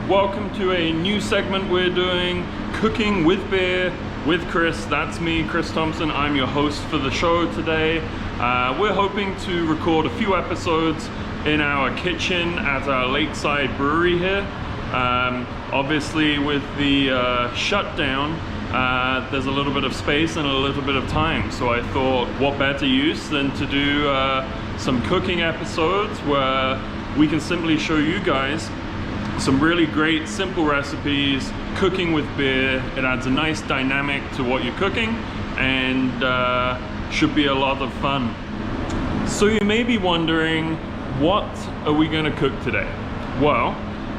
welcome to a new segment we're doing, Cooking with Beer with Chris. That's me, Chris Thompson. I'm your host for the show today. We're hoping to record a few episodes in our kitchen at our lakeside brewery here. Obviously with the shutdown, there's a little bit of space and a little bit of time, so I thought what better use than to do some cooking episodes where we can simply show you guys some really great simple recipes, cooking with beer. It adds a nice dynamic to what you're cooking and should be a lot of fun. So you may be wondering, what are we going to cook today? Well,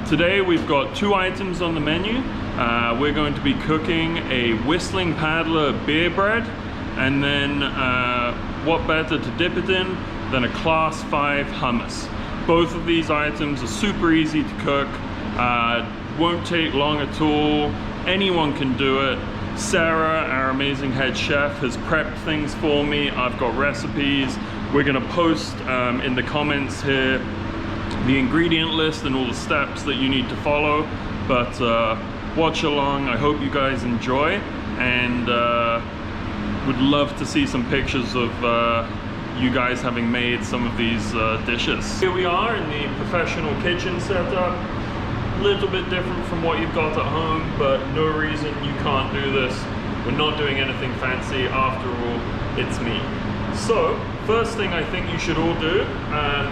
today we've got two items on the menu. We're going to be cooking a Whistling Paddler beer bread, and then what better to dip it in than a Class 5 hummus. Both of these items are super easy to cook, won't take long at all, anyone can do it. Sarah, our amazing head chef, has prepped things for me. I've got recipes. We're gonna post in the comments here the ingredient list and all the steps that you need to follow, but watch along. I hope you guys enjoy, and would love to see some pictures of you guys having made some of these dishes. Here we are in the professional kitchen setup. A little bit different from what you've got at home, but no reason you can't do this. We're not doing anything fancy, after all, it's me. So, first thing I think you should all do,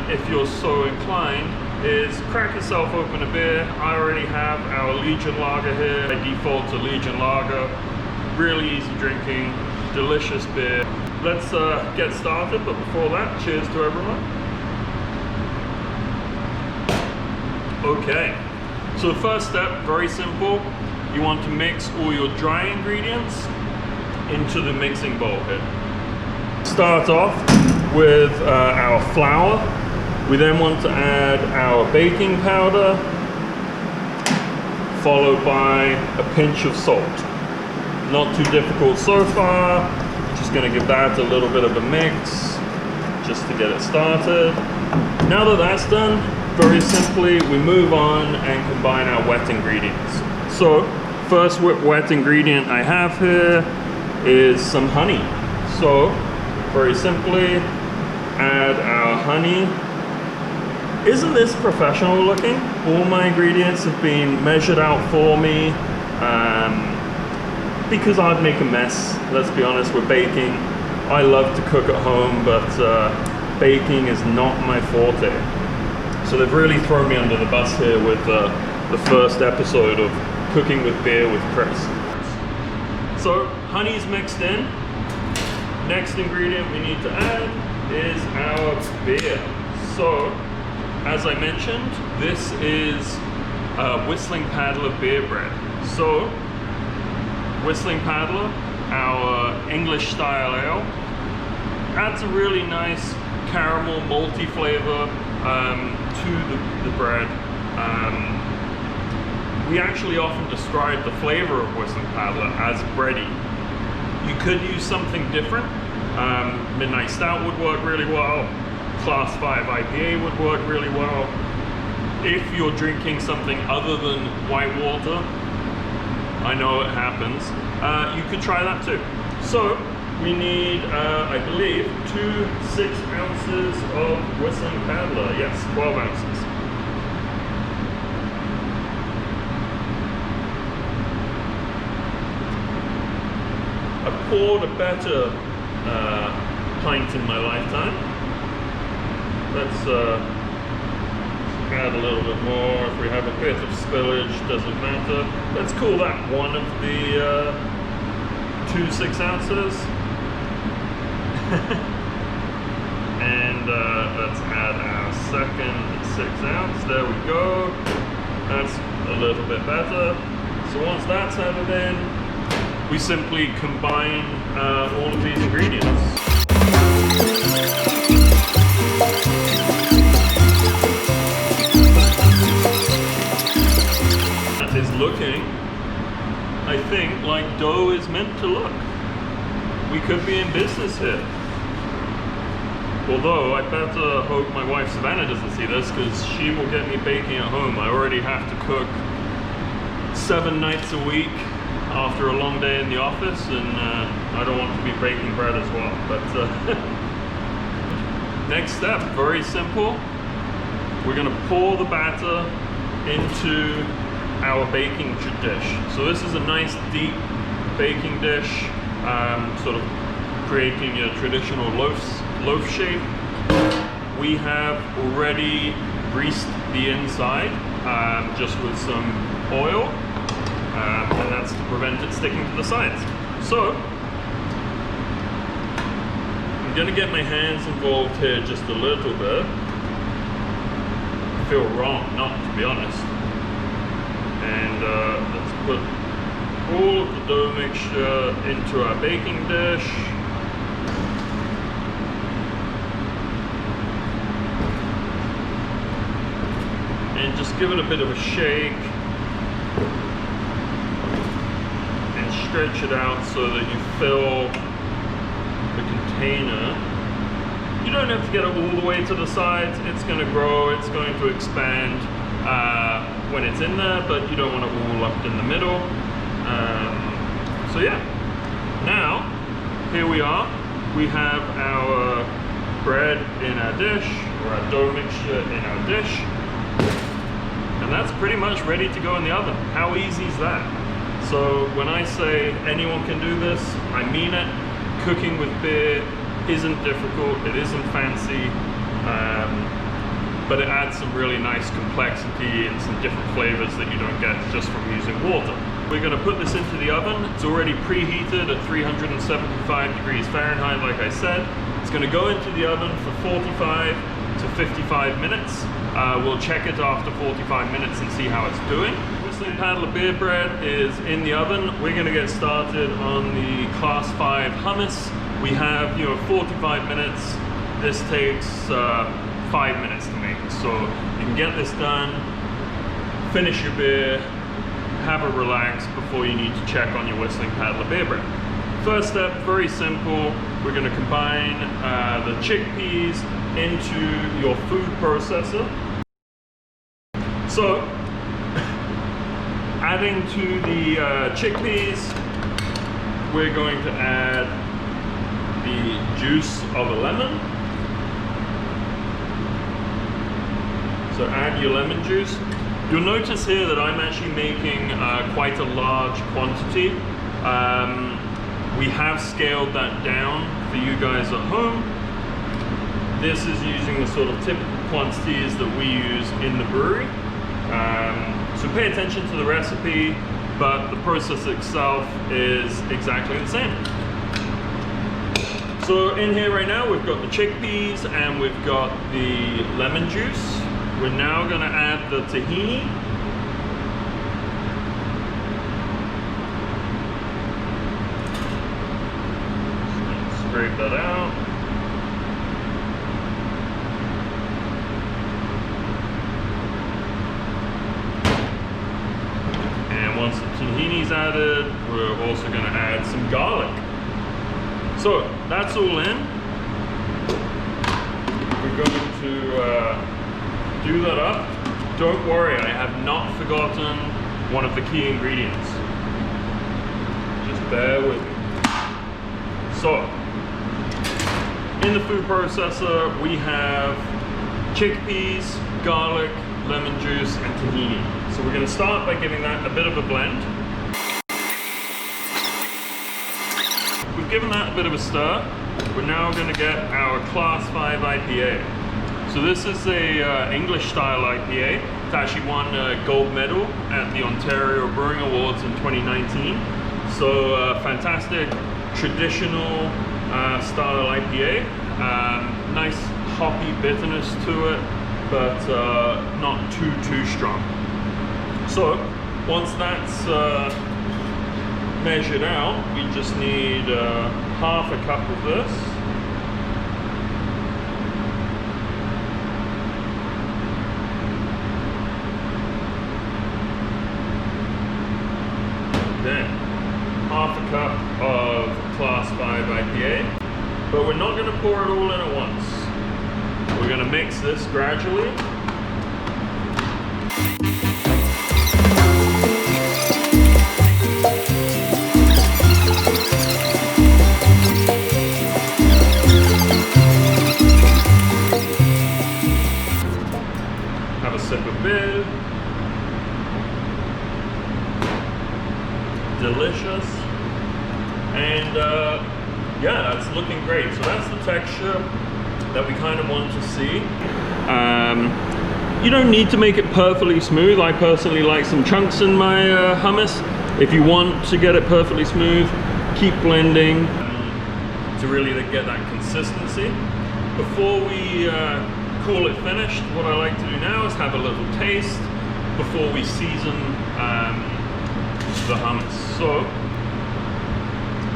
if you're so inclined, is crack yourself open a beer. I already have our Legion Lager here. I default to Legion Lager. Really easy drinking, delicious beer. Let's get started, but before that, cheers to everyone. Okay, so the first step, very simple. You want to mix all your dry ingredients into the mixing bowl here. Start off with our flour. We then want to add our baking powder, followed by a pinch of salt. Not too difficult so far. Just gonna give that a little bit of a mix, just to get it started. Now that that's done, very simply, we move on and combine our wet ingredients. So, first wet ingredient I have here is some honey. So, very simply, add our honey. Isn't this professional looking? All my ingredients have been measured out for me. Because I'd make a mess, let's be honest, we're baking. I love to cook at home, but baking is not my forte. So they've really thrown me under the bus here with the first episode of Cooking with Beer with Chris. So honey's mixed in. Next ingredient we need to add is our beer. So, as I mentioned, this is Whistling Paddler beer bread. So, Whistling Paddler, our English style ale, adds a really nice caramel malty flavor to the bread. We actually often describe the flavor of Whistling Paddler as bready. You could use something different. Midnight Stout would work really well. Class 5 IPA would work really well. If you're drinking something other than whitewater, I know it happens, you could try that too. So we need, I believe, 2 6 ounces of Whistling Paddler. Yes, 12 ounces. I've poured a better pint in my lifetime. Let's add a little bit more. If we have a bit of spillage, doesn't matter. Let's call that one of the 2 6 ounces. And let's add our second 6 ounce. There we go. That's a little bit better. So once that's added in, we simply combine all of these ingredients. Is looking, I think, like dough is meant to look. We could be in business here. Although I better hope my wife Savannah doesn't see this, because she will get me baking at home. I already have to cook 7 nights a week after a long day in the office, and I don't want to be baking bread as well. But next step, very simple. We're going to pour the batter into our baking dish. So this is a nice deep baking dish, sort of creating your traditional loaf shape. We have already greased the inside just with some oil, and that's to prevent it sticking to the sides. So I'm gonna get my hands involved here just a little bit. I feel wrong not, to be honest. And let's put all of the dough mixture into our baking dish. And just give it a bit of a shake and stretch it out so that you fill the container. You don't have to get it all the way to the sides. It's going to grow, it's going to expand when it's in there, but you don't want it all up in the middle. So yeah, now here we are. We have our bread in our dish, or our dough mixture in our dish. And that's pretty much ready to go in the oven. How easy is that? So when I say anyone can do this, I mean it. Cooking with beer isn't difficult, it isn't fancy, but it adds some really nice complexity and some different flavors that you don't get just from using water. We're going to put this into the oven. It's already preheated at 375 degrees Fahrenheit, like I said. It's going to go into the oven for 45 to 55 minutes. We'll check it after 45 minutes and see how it's doing. Whistling Paddle of Beer Bread is in the oven. We're going to get started on the Class 5 hummus. We have, 45 minutes. This takes 5 minutes to make. So you can get this done, finish your beer, have a relax before you need to check on your Whistling Paddle of Beer Bread. First step, very simple. We're going to combine the chickpeas into your food processor. So, adding to the chickpeas, we're going to add the juice of a lemon. So add your lemon juice. You'll notice here that I'm actually making quite a large quantity. We have scaled that down for you guys at home. This is using the sort of typical quantities that we use in the brewery. So pay attention to the recipe, but the process itself is exactly the same. So in here right now, we've got the chickpeas and we've got the lemon juice. We're now going to add the tahini. Scrape that out. And once the tahini's added, we're also going to add some garlic. So that's all in. We're going to do that up. Don't worry, I have not forgotten one of the key ingredients. Just bear with me. So, in the food processor, we have chickpeas, garlic, lemon juice, and tahini. So we're going to start by giving that a bit of a blend. We've given that a bit of a stir. We're now going to get our Class 5 IPA. So this is a English style IPA. It's actually won a gold medal at the Ontario Brewing Awards in 2019. So fantastic traditional style IPA. Nice hoppy bitterness to it, but not too strong. So once that's measured out, we just need half a cup of this. Then half a cup of Class 5 IPA, but we're not going to pour it all in at once. We're going to mix this gradually. grill. Delicious. And yeah, that's looking great. So that's the texture that we kind of want to see. You don't need to make it perfectly smooth. I personally like some chunks in my hummus. If you want to get it perfectly smooth, keep blending to really get that consistency. Before we call it finished, what I like to do now is have a little taste before we season the hummus. So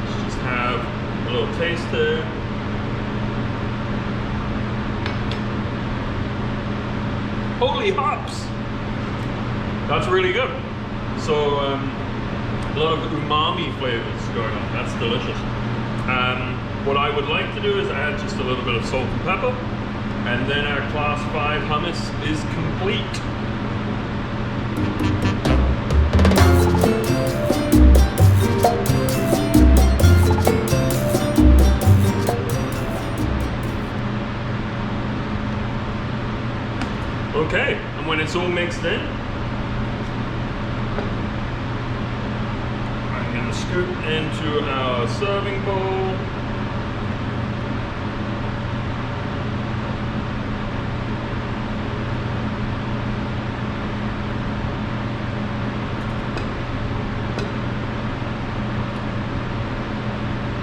let's just have a little taste here. Holy hops! That's really good. So a lot of umami flavors going on. That's delicious. What I would like to do is add just a little bit of salt and pepper, and then our class 5 hummus is complete. Okay, and when it's all mixed in, I'm going to scoop into our serving bowl.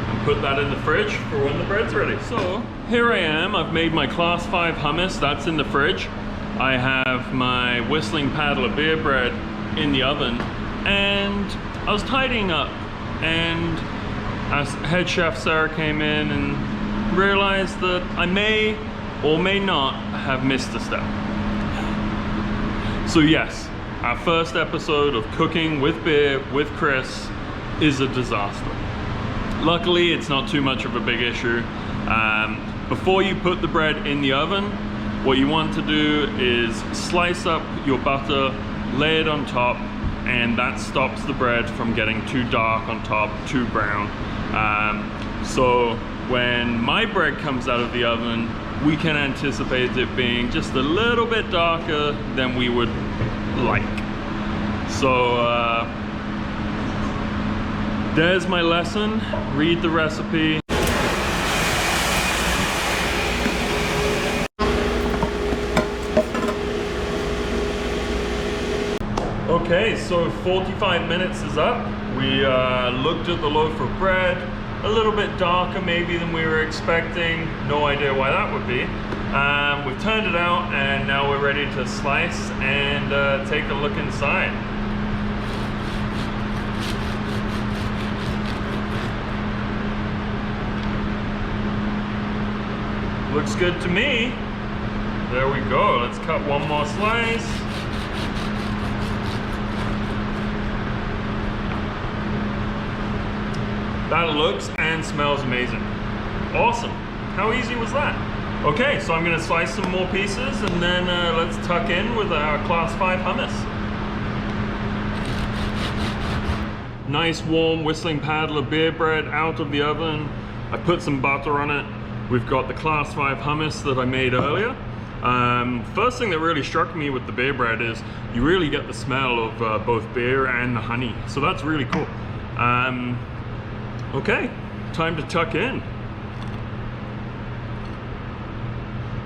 And put that in the fridge for when the bread's ready. So here I am, I've made my class 5 hummus, that's in the fridge. I have my Whistling Paddler beer bread in the oven, and I was tidying up, and as head chef Sarah came in and realized that I may or may not have missed a step. So yes, our first episode of Cooking with Beer with Chris is a disaster. Luckily, it's not too much of a big issue. Before you put the bread in the oven, what you want to do is slice up your butter, lay it on top, and that stops the bread from getting too dark on top, too brown. So when my bread comes out of the oven, we can anticipate it being just a little bit darker than we would like. So there's my lesson. Read the recipe. Okay, so 45 minutes is up. We looked at the loaf of bread, a little bit darker maybe than we were expecting. No idea why that would be. We've turned it out, and now we're ready to slice and take a look inside. Looks good to me. There we go. Let's cut one more slice. That looks and smells amazing. Awesome. How easy was that? Okay, so I'm gonna slice some more pieces, and then let's tuck in with our class 5 hummus. Nice warm Whistling Paddler beer bread out of the oven. I put some butter on it. We've got the class 5 hummus that I made earlier. First thing that really struck me with the beer bread is you really get the smell of both beer and the honey. So that's really cool. Okay, time to tuck in.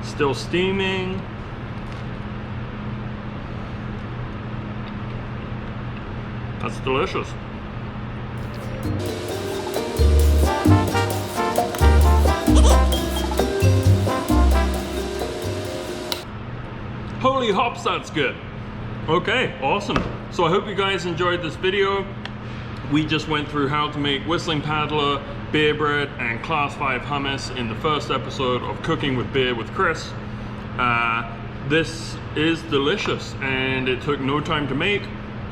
Still steaming. That's delicious. Holy hops, that's good. Okay, awesome. So I hope you guys enjoyed this video. We just went through how to make Whistling Paddler beer bread and class 5 hummus in the first episode of Cooking with Beer with Chris. This is delicious, and it took no time to make.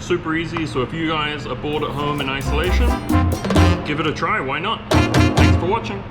Super easy, so if you guys are bored at home in isolation, give it a try, why not? Thanks for watching.